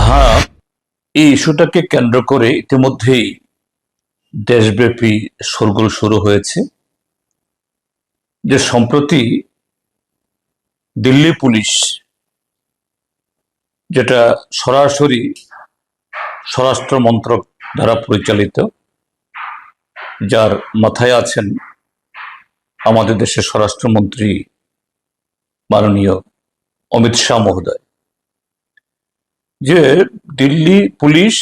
হ্যাঁ, এই ইস্যুটাকে কেন্দ্র করে ইতিমধ্যেই দেশব্যাপী শোরগোল শুরু হয়েছে যে সম্প্রতি দিল্লি পুলিশ, যেটা সরাসরি স্বরাষ্ট্র মন্ত্রক দ্বারা পরিচালিত, যার মাথায় আছেন আমাদের দেশের স্বরাষ্ট্রমন্ত্রী মাননীয় অমিত শাহ মহোদয়, যে দিল্লি পুলিশ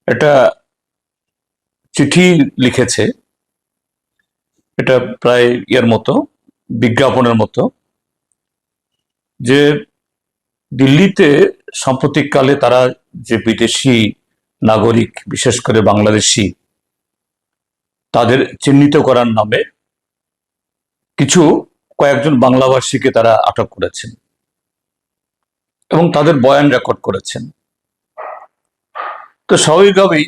একটা চিঠি লিখেছে, এটা প্রায় মতো বিজ্ঞাপনের মতো, যে দিল্লিতে সাম্প্রতিককালে তারা যে বিদেশি নাগরিক, বিশেষ করে বাংলাদেশি, তাদের চিহ্নিত করার নামে কয়েকজন বাংলাভাষীকে তারা আটক করেছেন এবং তাদের বয়ান রেকর্ড করেছেন। তো স্বাভাবিকভাবেই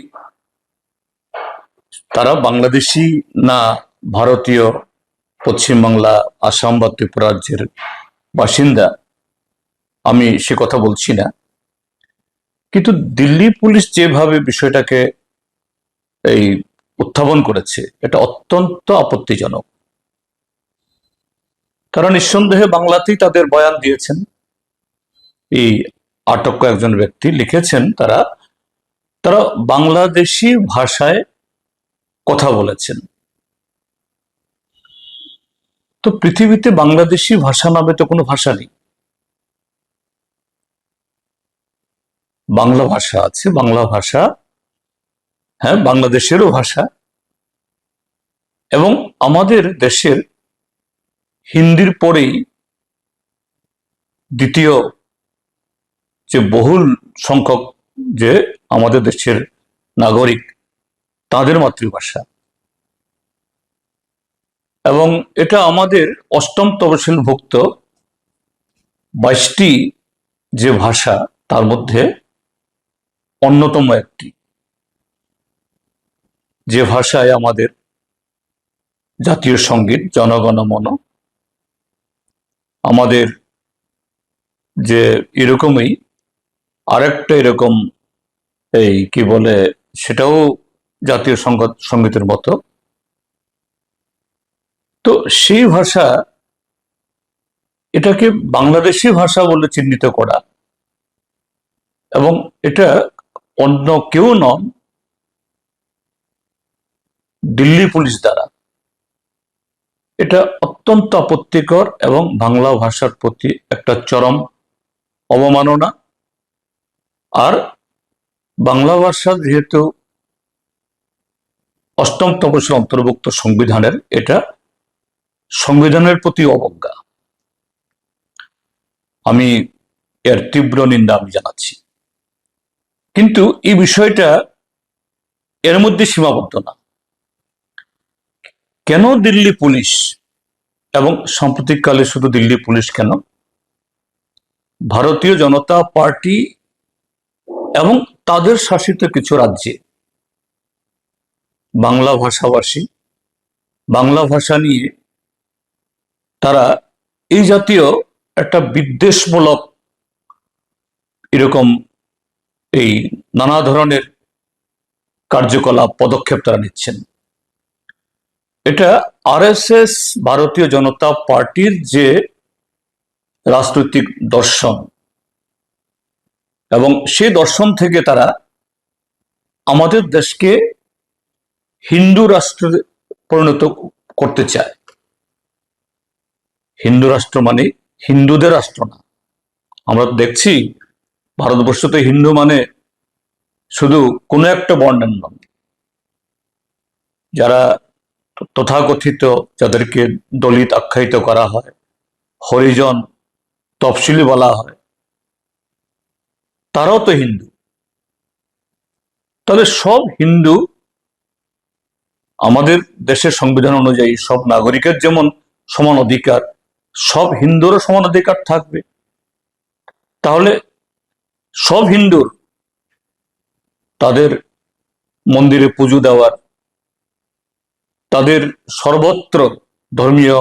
তারা বাংলাদেশি না ভারতীয়, পশ্চিমবাংলা, আসাম বা ত্রিপুরা রাজ্যের বাসিন্দা, আমি সে কথা বলছি না, কিন্তু দিল্লি পুলিশ যেভাবে বিষয়টাকে উত্থাপন করেছে এটা অত্যন্ত আপত্তিজনক। তারা নিঃসন্দেহে বাংলাতেই তাদের বয়ান দিয়েছেন। এই আটক কয়েকজন ব্যক্তি লিখেছেন তারা তারা বাংলাদেশি ভাষায় কথা বলেছেন। তো পৃথিবীতে বাংলাদেশি ভাষা নামে তো কোনো ভাষা নেই। বাংলা ভাষা আছে, বাংলা ভাষা, হ্যাঁ, বাংলাদেশেরও ভাষা, এবং আমাদের দেশের হিন্দির পরেই দ্বিতীয় যে বহুল সংখ্যক যে আমাদের দেশের নাগরিক, তাদের মাতৃভাষা, এবং এটা আমাদের অষ্টম তফসিলভুক্ত 22টি যে ভাষা তার মধ্যে অন্যতম একটি, যে ভাষায় আমাদের জাতীয় সঙ্গীত জনগণ মন, আমাদের যে এরকমই আরেকটা এরকম কি বলে, সেটাও জাতীয় সঙ্গীতের মতো। তো সেই ভাষা, এটাকে বাংলাদেশি ভাষা বলে চিহ্নিত করা, এবং এটা অন্য কেউ নন, দিল্লি পুলিশ দ্বারা, এটা অত্যন্ত আপত্তিকর এবং বাংলা ভাষার প্রতি একটা চরম অবমাননা। আর বাংলা ভাষা যেহেতু অষ্টম তফসিল অন্তর্ভুক্ত সংবিধানের, এটা সংবিধানের প্রতি অবজ্ঞা। আমি এর তীব্র নিন্দা আমি জানাচ্ছি। কিন্তু এই বিষয়টা এর মধ্যে সীমাবদ্ধ না। কেন দিল্লি পুলিশ, এবং সাম্প্রতিককালে শুধু দিল্লি পুলিশ কেন, ভারতীয় জনতা পার্টি এবং তাদের শাসিত কিছু রাজ্যে বাংলা ভাষাভাষী, বাংলা ভাষা নিয়ে তারা এই জাতীয় একটা বিদ্বেষমূলক এরকম নানা ধরনের কার্যকলাপ, পদক্ষেপ তারা নিচ্ছেন। এটা আরএসএস, ভারতীয় জনতা পার্টির যে রাজনৈতিক দর্শন, এবং সেই দর্শন থেকে তারা আমাদের দেশকে হিন্দু রাষ্ট্রে পরিণত করতে চায়। হিন্দু রাষ্ট্র মানে হিন্দুদের রাষ্ট্র না। আমরা দেখছি ভারতবর্ষতে হিন্দু মানে শুধু কোনো একটা বর্ণের নন, যারা তথাকথিত, যাদেরকে দলিত আখ্যায়িত করা হয়, হরিজন, তফসিলি বলা হয়, তারাও তো হিন্দু। তাহলে সব হিন্দু, আমাদের দেশের সংবিধান অনুযায়ী সব নাগরিকের যেমন সমান অধিকার, সব হিন্দুরও সমান অধিকার থাকবে। তাহলে সব হিন্দুর তাদের মন্দিরে পুজো দেওয়ার, তাদের সর্বত্র ধর্মীয়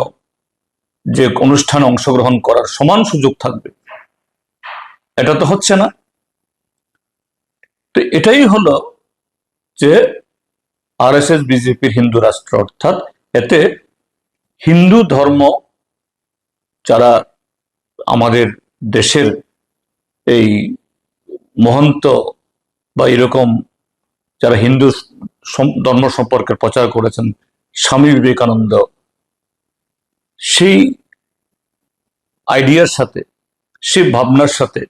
যে অনুষ্ঠানে অংশগ্রহণ করার সমান সুযোগ থাকবে। এটা তো হচ্ছে না। তো এটাই হলো যে আরএসএস বিজেপির হিন্দু রাষ্ট্র, অর্থাৎ এতে হিন্দু ধর্ম যারা আমাদের দেশের এই মহন্ত বা এরকম যারা হিন্দু ধর্ম সম্পর্কে প্রচার করেছেন, স্বামী বিবেকানন্দ, সেই আইডিয়ার সাথে, সেই ভাবনার সাথে,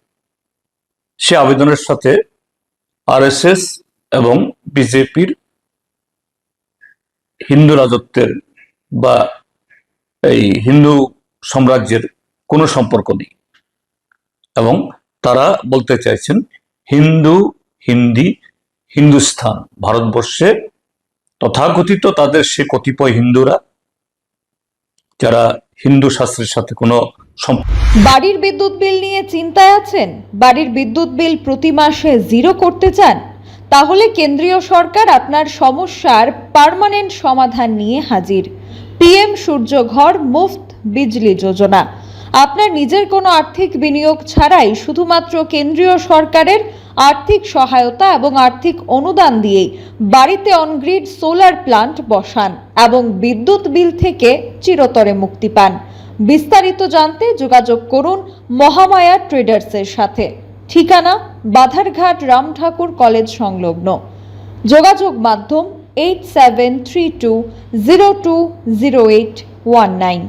সে আবেদনের সাথে আরএসএস এবং বিজেপির হিন্দু রাজত্বের বা এই হিন্দু সাম্রাজ্যের কোনো সম্পর্ক নেই। এবং তারা বলতে চাইছেন হিন্দু, হিন্দি, হিন্দুস্থান, ভারতবর্ষে তথাকথিত তাদের সে কতিপয় হিন্দুরা যারা হিন্দু শাস্ত্রের সাথে কোনো বাড়ির বিদ্যুৎ বিল নিয়ে চিন্তায় আছেন? বাড়ির বিদ্যুৎ বিল প্রতি মাসে জিরো করতে চান? তাহলে কেন্দ্রীয় সরকার আপনার সমস্যার পার্মানেন্ট সমাধান নিয়ে হাজির। পিএম সূর্য ঘর মুফত বিজলি যোজনা। আপনার নিজের কোনো আর্থিক বিনিয়োগ ছাড়াই শুধুমাত্র কেন্দ্রীয় সরকারের আর্থিক সহায়তা এবং আর্থিক অনুদান দিয়েই বাড়িতে অনগ্রিড সোলার প্লান্ট বসান এবং বিদ্যুৎ বিল থেকে চিরতরে মুক্তি পান। বিস্তারিত জানতে যোগাযোগ করুন মহামায়া ট্রেডার্সের সাথে। ঠিকানা বাধারঘাট রাম ঠাকুর কলেজ সংলগ্ন। যোগাযোগ মাধ্যম 8732020819।